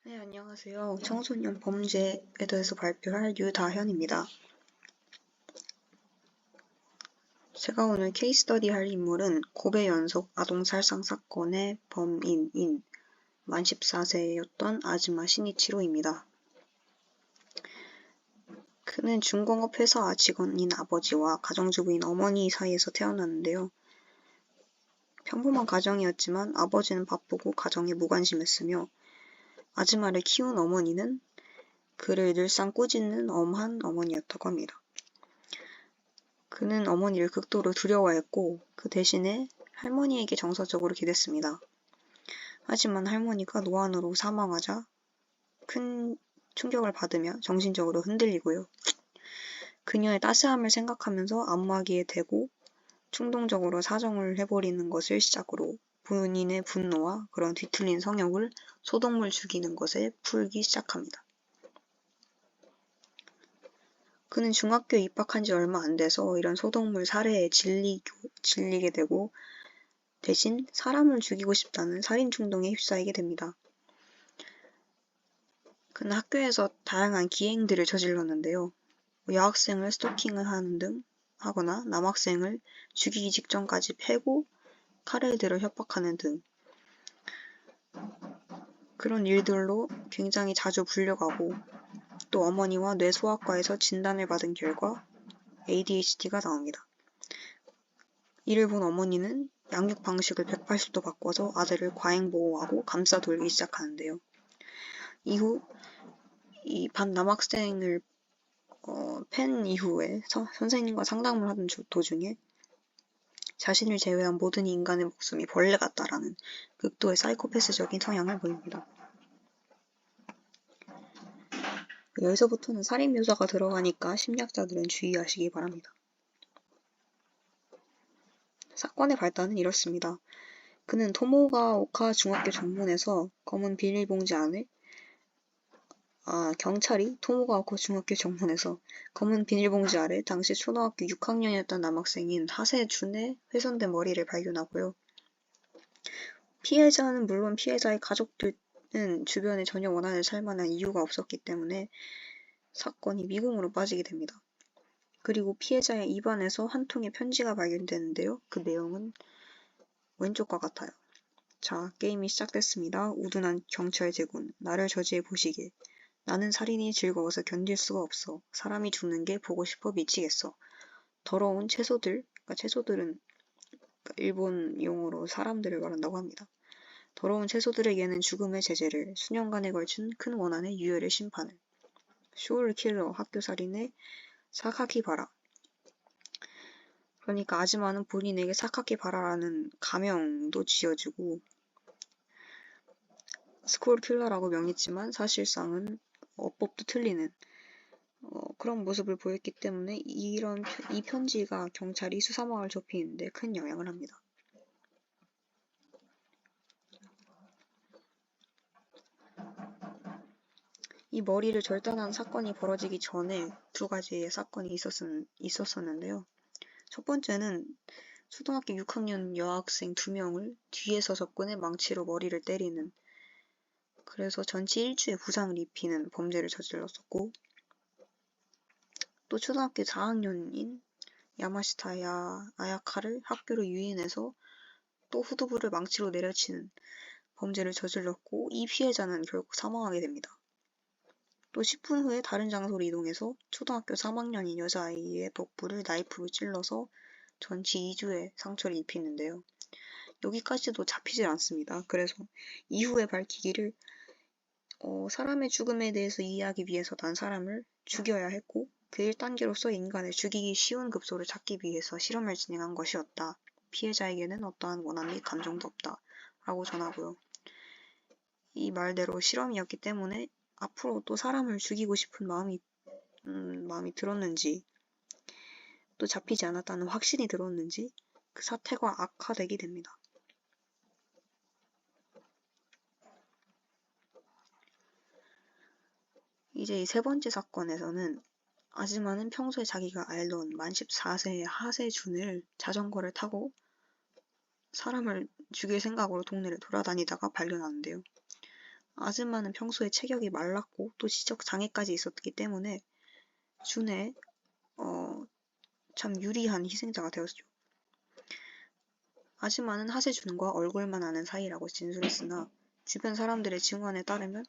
네, 안녕하세요. 청소년 범죄에 대해서 발표할 유다현입니다. 제가 오늘 케이스 스터디 할 인물은 고베 연속 아동살상 사건의 범인인 만 14세였던 아즈마 시니치로입니다. 그는 중공업 회사 직원인 아버지와 가정주부인 어머니 사이에서 태어났는데요. 평범한 가정이었지만 아버지는 바쁘고 가정에 무관심했으며 아즈마를 키운 어머니는 그를 늘상 꾸짖는 엄한 어머니였다고 합니다. 그는 어머니를 극도로 두려워했고 그 대신에 할머니에게 정서적으로 기댔습니다. 하지만 할머니가 노안으로 사망하자 큰 충격을 받으며 정신적으로 흔들리고요. 그녀의 따스함을 생각하면서 안마기에 대고 충동적으로 사정을 해버리는 것을 시작으로 본인의 분노와 그런 뒤틀린 성욕을 소동물 죽이는 것에 풀기 시작합니다. 그는 중학교에 입학한 지 얼마 안 돼서 이런 소동물 살해에 질리게 되고 대신 사람을 죽이고 싶다는 살인 충동에 휩싸이게 됩니다. 그는 학교에서 다양한 기행들을 저질렀는데요. 여학생을 스토킹을 하거나 남학생을 죽이기 직전까지 패고 칼을 들어 협박하는 등 그런 일들로 굉장히 자주 불려가고 또 어머니와 뇌소아과에서 진단을 받은 결과 ADHD가 나옵니다. 이를 본 어머니는 양육 방식을 180도 바꿔서 아들을 과잉보호하고 감싸돌기 시작하는데요. 이후 이 반 남학생을 팬 이후에 선생님과 상담을 하던 도중에 자신을 제외한 모든 인간의 목숨이 벌레 같다라는 극도의 사이코패스적인 성향을 보입니다. 여기서부터는 살인 묘사가 들어가니까 심리학자들은 주의하시기 바랍니다. 사건의 발단은 이렇습니다. 그는 토모가오카 중학교 정문에서 검은 비닐봉지 안에 경찰이 토모가오카 중학교 정문에서 검은 비닐봉지 아래 당시 초등학교 6학년이었던 남학생인 하세준의 훼손된 머리를 발견하고요. 피해자는 물론 피해자의 가족들은 주변에 전혀 원한을 살 만한 이유가 없었기 때문에 사건이 미궁으로 빠지게 됩니다. 그리고 피해자의 입안에서 한 통의 편지가 발견되는데요. 그 내용은 왼쪽과 같아요. 자, 게임이 시작됐습니다. 우둔한 경찰 제군, 나를 저지해 보시게. 나는 살인이 즐거워서 견딜 수가 없어. 사람이 죽는 게 보고 싶어 미치겠어. 더러운 채소들, 그러니까 채소들은 일본 용어로 사람들을 말한다고 합니다. 더러운 채소들에게는 죽음의 제재를, 수년간에 걸친 큰 원한의 유혈의 심판을. 슈울킬러, 학교살인의 사카키바라. 그러니까 아즈마는 본인에게 사카키바라라는 가명도 지어주고 스쿨킬러라고 명했지만 사실상은 어법도 틀리는 그런 모습을 보였기 때문에 이 편지가 경찰이 수사망을 좁히는데 큰 영향을 합니다. 이 머리를 절단한 사건이 벌어지기 전에 두 가지의 사건이 있었었는데요. 첫 번째는 초등학교 6학년 여학생 2명을 뒤에서 접근해 망치로 머리를 때리는 그래서 전치 1주의 부상을 입히는 범죄를 저질렀었고 또 초등학교 4학년인 야마시타 아야카를 학교로 유인해서 또 후두부를 망치로 내려치는 범죄를 저질렀고 이 피해자는 결국 사망하게 됩니다. 또 10분 후에 다른 장소로 이동해서 초등학교 3학년인 여자아이의 복부를 나이프로 찔러서 전치 2주의 상처를 입히는데요. 여기까지도 잡히질 않습니다. 그래서 이후에 밝히기를 사람의 죽음에 대해서 이해하기 위해서 난 사람을 죽여야 했고 그 1단계로서 인간을 죽이기 쉬운 급소를 찾기 위해서 실험을 진행한 것이었다. 피해자에게는 어떠한 원한 및 감정도 없다. 라고 전하고요. 이 말대로 실험이었기 때문에 앞으로 또 사람을 죽이고 싶은 마음이 들었는지 또 잡히지 않았다는 확신이 들었는지 그 사태가 악화되게 됩니다. 이제 이 세 번째 사건에서는 아즈마는 평소에 자기가 알던 만 14세의 하세준을 자전거를 타고 사람을 죽일 생각으로 동네를 돌아다니다가 발견하는데요. 아줌마는 평소에 체격이 말랐고 또 지적 장애까지 있었기 때문에 준에 참 유리한 희생자가 되었죠. 아줌마는 하세준과 얼굴만 아는 사이라고 진술했으나 주변 사람들의 증언에 따르면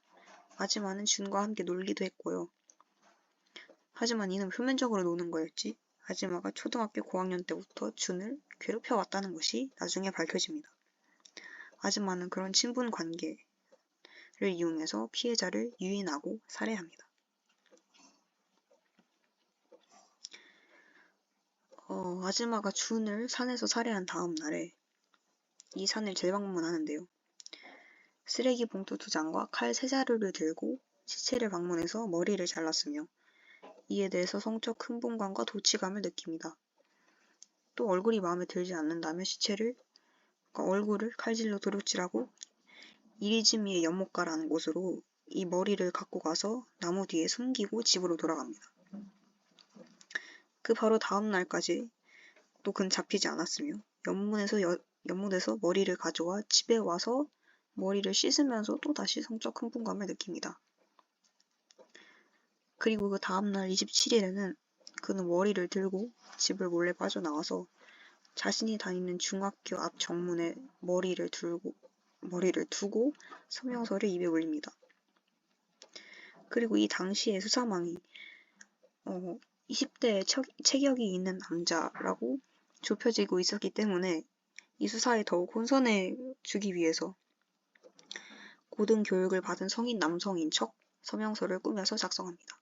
아줌마는 준과 함께 놀기도 했고요. 하지만 이는 표면적으로 노는 거였지 아줌마가 초등학교 고학년 때부터 준을 괴롭혀왔다는 것이 나중에 밝혀집니다. 아줌마는 그런 친분 관계를 이용해서 피해자를 유인하고 살해합니다. 아줌마가 준을 산에서 살해한 다음 날에 이 산을 재방문하는데요. 쓰레기 봉투 2장과 칼 3자루를 들고 시체를 방문해서 머리를 잘랐으며 이에 대해서 성적 흥분감과 도취감을 느낍니다. 또 얼굴이 마음에 들지 않는다며 얼굴을 칼질로 도둑질하고 이리즈미의 연못가라는 곳으로 이 머리를 갖고 가서 나무 뒤에 숨기고 집으로 돌아갑니다. 그 바로 다음 날까지 또 그는 잡히지 않았으며 연못에서 머리를 가져와 집에 와서 머리를 씻으면서 또다시 성적 흥분감을 느낍니다. 그리고 그 다음날 27일에는 그는 머리를 들고 집을 몰래 빠져나와서 자신이 다니는 중학교 앞 정문에 머리를 두고 서명서를 입에 올립니다. 그리고 이 당시의 수사망이 20대에 체격이 있는 남자라고 좁혀지고 있었기 때문에 이 수사에 더욱 혼선해 주기 위해서 고등교육을 받은 성인 남성인 척 서명서를 꾸며서 작성합니다.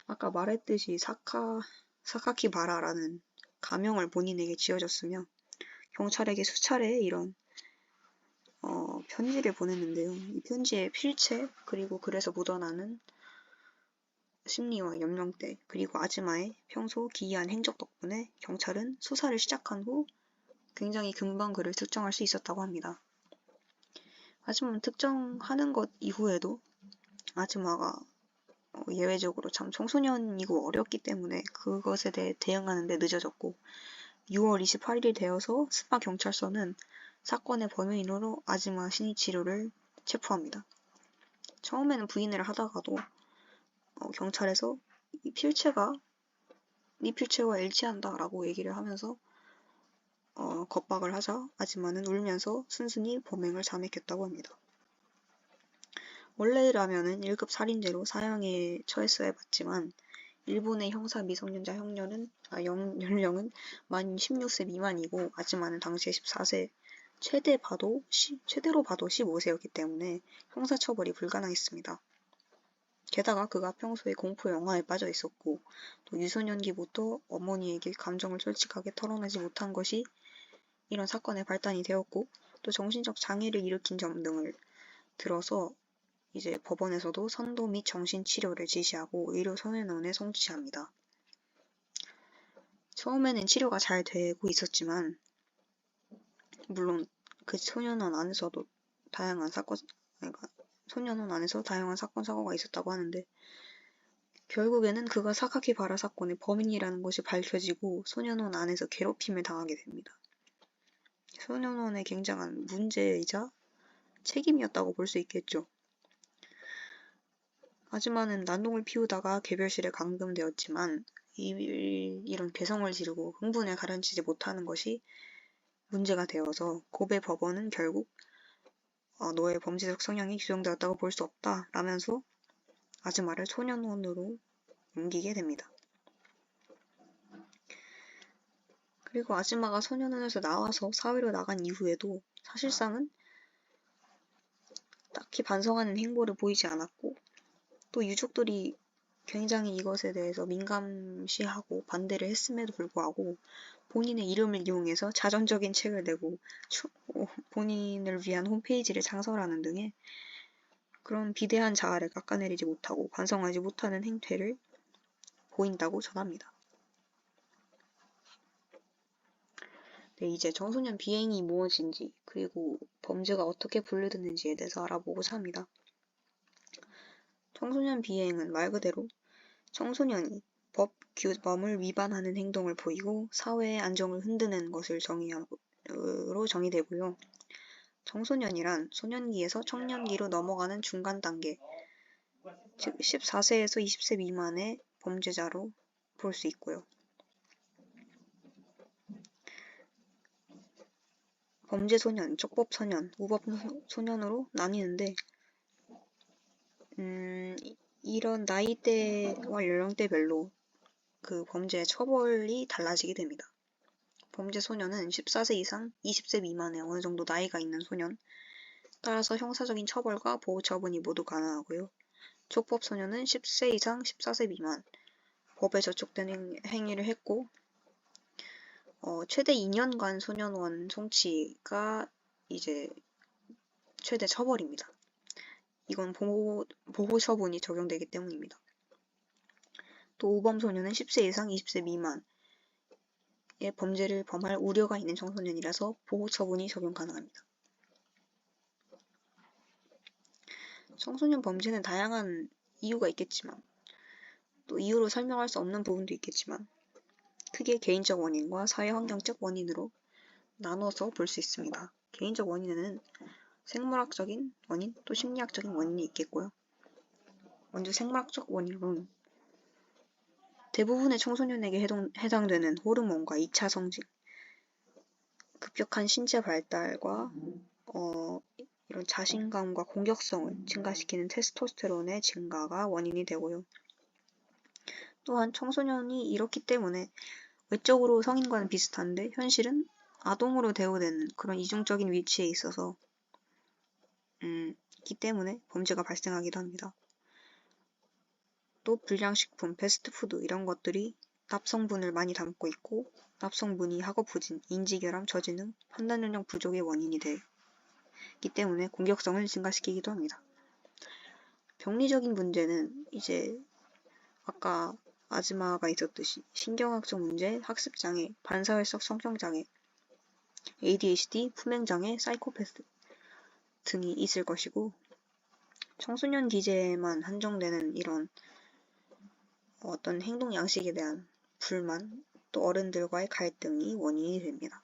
아까 말했듯이 사카키바라라는 가명을 본인에게 지어줬으며 경찰에게 수차례 이런 편지를 보냈는데요. 이 편지의 필체 그리고 글에서 묻어나는 심리와 연령대 그리고 아즈마의 평소 기이한 행적 덕분에 경찰은 수사를 시작한 후 굉장히 금방 그를 특정할 수 있었다고 합니다. 하지만 특정하는 것 이후에도 아즈마가 예외적으로 참 청소년이고 어렸기 때문에 그것에 대해 대응하는 데 늦어졌고 6월 28일이 되어서 스파 경찰서는 사건의 범인으로 아즈마 시니치로를 체포합니다. 처음에는 부인을 하다가도 경찰에서 이 필체가 네 필체와 일치한다 라고 얘기를 하면서 겁박을 하자 아즈마는 울면서 순순히 범행을 자백했다고 합니다. 원래라면은 1급 살인죄로 사형에 처했어야 봤지만 일본의 형사 미성년자 연령은 만 16세 미만이고 아즈마는 당시에 14세 최대로 봐도 15세였기 때문에 형사처벌이 불가능했습니다. 게다가 그가 평소에 공포 영화에 빠져 있었고 또 유소년기부터 어머니에게 감정을 솔직하게 털어내지 못한 것이 이런 사건의 발단이 되었고 또 정신적 장애를 일으킨 점 등을 들어서 이제 법원에서도 선도 및 정신치료를 지시하고 의료소년원에 송치합니다. 처음에는 치료가 잘 되고 있었지만 물론 그 소년원 안에서도 다양한 사건 사고가 있었다고 하는데 결국에는 그가 사카키바라 사건의 범인이라는 것이 밝혀지고 소년원 안에서 괴롭힘을 당하게 됩니다. 소년원의 굉장한 문제이자 책임이었다고 볼 수 있겠죠. 아즈마는 난동을 피우다가 개별실에 감금되었지만 이런 괴성을 지르고 흥분을 가라앉히지 못하는 것이 문제가 되어서 고베 법원은 결국 너의 범죄적 성향이 규정되었다고 볼 수 없다 라면서 아즈마를 소년원으로 옮기게 됩니다. 그리고 아즈마가 소년원에서 나와서 사회로 나간 이후에도 사실상은 딱히 반성하는 행보를 보이지 않았고 또 유족들이 굉장히 이것에 대해서 민감시하고 반대를 했음에도 불구하고 본인의 이름을 이용해서 자전적인 책을 내고 본인을 위한 홈페이지를 창설하는 등의 그런 비대한 자아를 깎아내리지 못하고 반성하지 못하는 행태를 보인다고 전합니다. 네, 이제 청소년 비행이 무엇인지 그리고 범죄가 어떻게 분류되는지에 대해서 알아보고자 합니다. 청소년 비행은 말 그대로 청소년이 법을 위반하는 행동을 보이고 사회의 안정을 흔드는 것을 정의되고요. 청소년이란 소년기에서 청년기로 넘어가는 중간 단계, 즉 14세에서 20세 미만의 범죄자로 볼 수 있고요. 범죄소년, 쪽법소년, 우법소년으로 나뉘는데 이런 나이대와 연령대별로 그 범죄의 처벌이 달라지게 됩니다. 범죄소년은 14세 이상 20세 미만의 어느 정도 나이가 있는 소년, 따라서 형사적인 처벌과 보호 처분이 모두 가능하고요. 촉법소년은 10세 이상 14세 미만, 법에 저촉된 행위를 했고 최대 2년간 소년원 송치가 이제 최대 처벌입니다. 이건 보호 처분이 적용되기 때문입니다. 또 우범소년은 10세 이상 20세 미만의 범죄를 범할 우려가 있는 청소년이라서 보호 처분이 적용 가능합니다. 청소년 범죄는 다양한 이유가 있겠지만 또 이유로 설명할 수 없는 부분도 있겠지만 크게 개인적 원인과 사회환경적 원인으로 나눠서 볼 수 있습니다. 개인적 원인에는 생물학적인 원인, 또 심리학적인 원인이 있겠고요. 먼저 생물학적 원인은 대부분의 청소년에게 해당되는 호르몬과 2차 성징, 급격한 신체 발달과 이런 자신감과 공격성을 증가시키는 테스토스테론의 증가가 원인이 되고요. 또한 청소년이 이렇기 때문에 외적으로 성인과는 비슷한데 현실은 아동으로 대우되는 그런 이중적인 위치에 있어서 있기 때문에 범죄가 발생하기도 합니다. 또 불량식품, 패스트푸드 이런 것들이 납성분을 많이 담고 있고 납성분이 학업부진, 인지결함, 저지능, 판단능력 부족의 원인이 되기 때문에 공격성을 증가시키기도 합니다. 병리적인 문제는 이제 아까 아즈마가 있었듯이 신경학적 문제, 학습장애, 반사회적 성격장애, ADHD, 품행장애, 사이코패스 등이 있을 것이고 청소년 기제에만 한정되는 이런 어떤 행동 양식에 대한 불만, 또 어른들과의 갈등이 원인이 됩니다.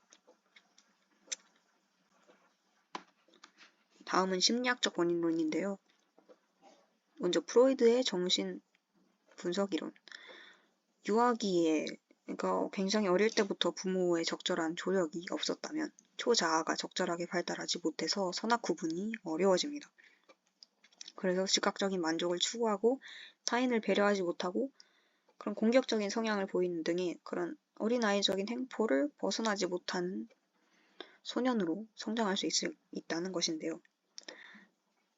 다음은 심리학적 원인론인데요. 먼저 프로이드의 정신 분석 이론. 유아기에 그러니까 굉장히 어릴 때부터 부모의 적절한 조력이 없었다면 초자아가 적절하게 발달하지 못해서 선악 구분이 어려워집니다. 그래서 즉각적인 만족을 추구하고 타인을 배려하지 못하고 그런 공격적인 성향을 보이는 등의 그런 어린아이적인 행포를 벗어나지 못하는 소년으로 성장할 수 있다는 것인데요.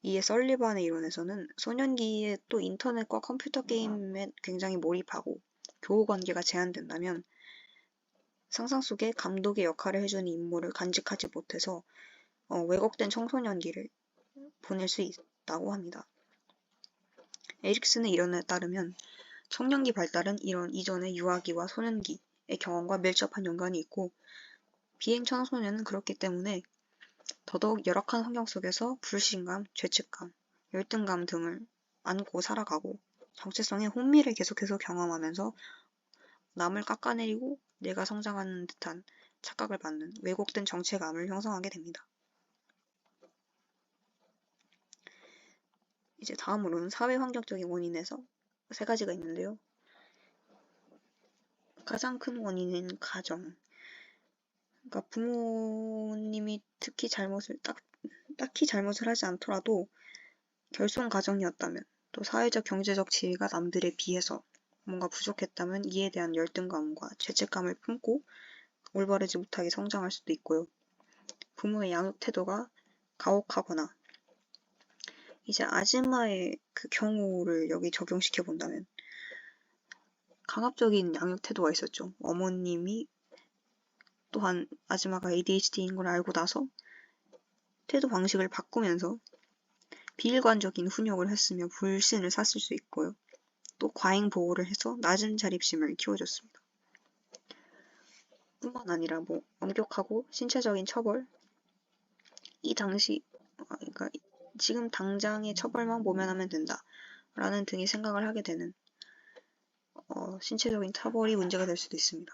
이에 설리반의 이론에서는 소년기에 또 인터넷과 컴퓨터 게임에 굉장히 몰입하고 교우관계가 제한된다면 상상 속에 감독의 역할을 해주는 인물을 간직하지 못해서 왜곡된 청소년기를 보낼 수 있다고 합니다. 에릭슨의 이론에 따르면 청년기 발달은 이런 이전의 유아기와 소년기의 경험과 밀접한 연관이 있고 비행 청소년은 그렇기 때문에 더더욱 열악한 환경 속에서 불신감, 죄책감, 열등감 등을 안고 살아가고 정체성의 혼미를 계속해서 경험하면서 남을 깎아내리고 내가 성장하는 듯한 착각을 받는 왜곡된 정체감을 형성하게 됩니다. 이제 다음으로는 사회환경적인 원인에서 세 가지가 있는데요. 가장 큰 원인은 가정. 그러니까 부모님이 딱히 잘못을 하지 않더라도 결손 가정이었다면 또 사회적 경제적 지위가 남들에 비해서 뭔가 부족했다면 이에 대한 열등감과 죄책감을 품고 올바르지 못하게 성장할 수도 있고요. 부모의 양육 태도가 가혹하거나 이제 아즈마의 그 경우를 여기 적용시켜 본다면 강압적인 양육 태도가 있었죠. 어머님이 또한 아즈마가 ADHD인 걸 알고 나서 태도 방식을 바꾸면서 비일관적인 훈육을 했으며 불신을 샀을 수 있고요. 또 과잉 보호를 해서 낮은 자립심을 키워줬습니다. 뿐만 아니라 엄격하고 신체적인 처벌, 이 당시 그러니까 지금 당장의 처벌만 모면하면 된다 라는 등의 생각을 하게 되는 신체적인 처벌이 문제가 될 수도 있습니다.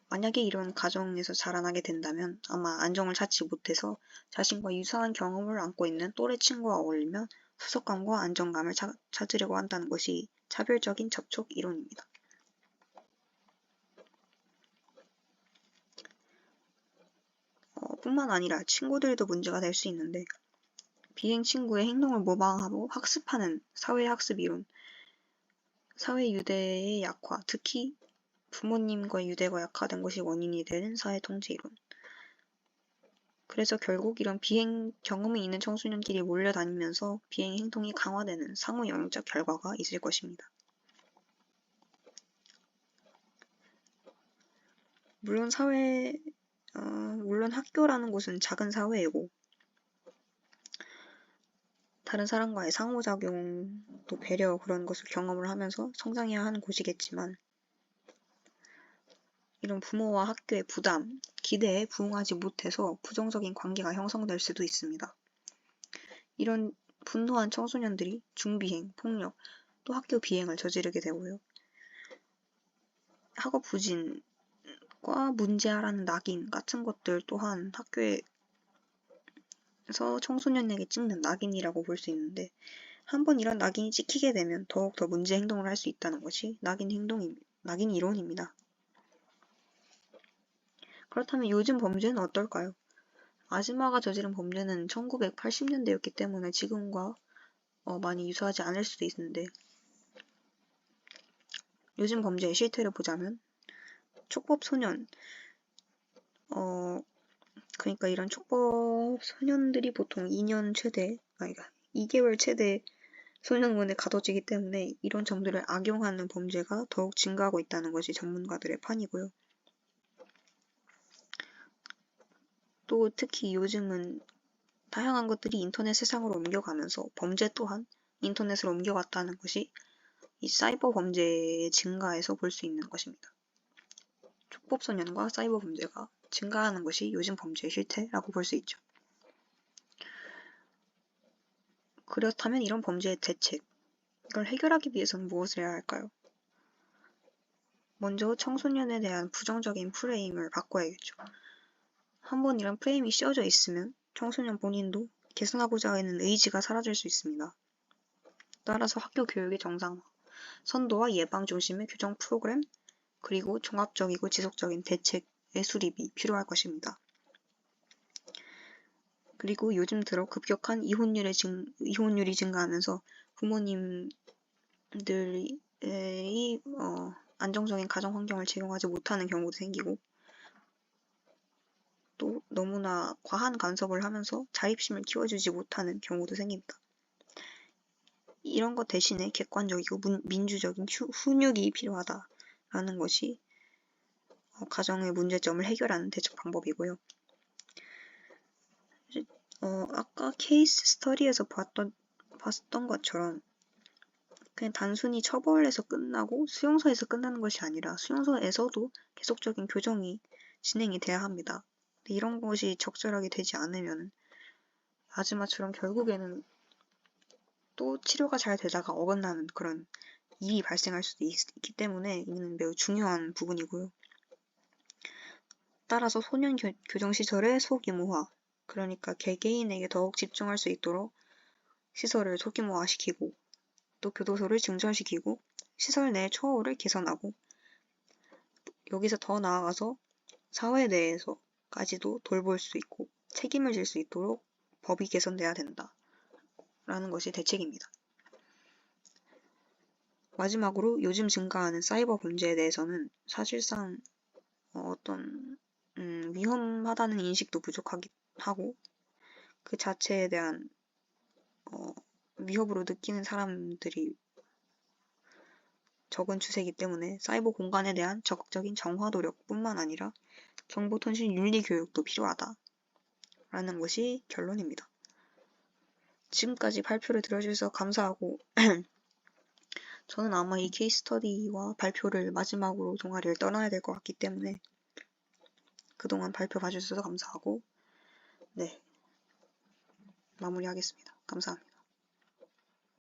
만약에 이런 가정에서 자라나게 된다면 아마 안정을 찾지 못해서 자신과 유사한 경험을 안고 있는 또래 친구와 어울리면 소속감과 안정감을 찾으려고 한다는 것이 차별적인 접촉 이론입니다. 뿐만 아니라 친구들도 문제가 될 수 있는데 비행 친구의 행동을 모방하고 학습하는 사회학습 이론, 사회 유대의 약화, 특히 부모님과의 유대가 약화된 것이 원인이 되는 사회 통제 이론. 그래서 결국 이런 비행 경험이 있는 청소년끼리 몰려다니면서 비행 행동이 강화되는 상호 영역적 결과가 있을 것입니다. 물론 물론 학교라는 곳은 작은 사회이고 다른 사람과의 상호작용, 또 배려 그런 것을 경험을 하면서 성장해야 하는 곳이겠지만 이런 부모와 학교의 부담, 기대에 부응하지 못해서 부정적인 관계가 형성될 수도 있습니다. 이런 분노한 청소년들이 중비행, 폭력, 또 학교 비행을 저지르게 되고요. 학업 부진과 문제아라는 낙인 같은 것들 또한 학교에서 청소년에게 찍는 낙인이라고 볼 수 있는데 한번 이런 낙인이 찍히게 되면 더욱더 문제 행동을 할 수 있다는 것이 낙인 이론입니다. 그렇다면 요즘 범죄는 어떨까요? 아즈마가 저지른 범죄는 1980년대였기 때문에 지금과 많이 유사하지 않을 수도 있는데 요즘 범죄의 실태를 보자면 촉법 소년, 그러니까 이런 촉법 소년들이 보통 2년 최대, 그러니까 2개월 최대 소년원에 가둬지기 때문에 이런 점들을 악용하는 범죄가 더욱 증가하고 있다는 것이 전문가들의 판이고요. 또 특히 요즘은 다양한 것들이 인터넷 세상으로 옮겨가면서 범죄 또한 인터넷으로 옮겨갔다는 것이 이 사이버 범죄의 증가에서 볼 수 있는 것입니다. 촉법소년과 사이버 범죄가 증가하는 것이 요즘 범죄의 실태라고 볼 수 있죠. 그렇다면 이런 범죄의 대책, 이걸 해결하기 위해서는 무엇을 해야 할까요? 먼저 청소년에 대한 부정적인 프레임을 바꿔야겠죠. 한번 이런 프레임이 씌워져 있으면 청소년 본인도 개선하고자 하는 의지가 사라질 수 있습니다. 따라서 학교 교육의 정상화, 선도와 예방 중심의 교정 프로그램, 그리고 종합적이고 지속적인 대책의 수립이 필요할 것입니다. 그리고 요즘 들어 급격한 이혼율이 증가하면서 부모님들이 안정적인 가정 환경을 제공하지 못하는 경우도 생기고 또 너무나 과한 간섭을 하면서 자립심을 키워주지 못하는 경우도 생깁니다. 이런 것 대신에 객관적이고 민주적인 훈육이 필요하다라는 것이 가정의 문제점을 해결하는 대처 방법이고요. 아까 케이스 스터디에서 봤던 것처럼 그냥 단순히 처벌에서 끝나고 수용소에서 끝나는 것이 아니라 수용소에서도 계속적인 교정이 진행이 돼야 합니다. 근데 이런 것이 적절하게 되지 않으면 아즈마처럼 결국에는 또 치료가 잘 되다가 어긋나는 그런 일이 발생할 수도 있기 때문에 이는 매우 중요한 부분이고요. 따라서 소년 교정시설의 소규모화, 그러니까 개개인에게 더욱 집중할 수 있도록 시설을 소규모화시키고 또 교도소를 증설시키고 시설 내 처우를 개선하고 여기서 더 나아가서 사회 내에서까지도 돌볼 수 있고 책임을 질 수 있도록 법이 개선돼야 된다. 라는 것이 대책입니다. 마지막으로 요즘 증가하는 사이버 범죄에 대해서는 사실상 위험하다는 인식도 부족하고 그 자체에 대한 위협으로 느끼는 사람들이 적은 추세이기 때문에 사이버 공간에 대한 적극적인 정화 노력뿐만 아니라 정보통신 윤리 교육도 필요하다라는 것이 결론입니다. 지금까지 발표를 들어주셔서 감사하고 저는 아마 이 케이스 스터디와 발표를 마지막으로 동아리를 떠나야 될 것 같기 때문에 그동안 발표 봐주셔서 감사하고 네, 마무리하겠습니다. 감사합니다.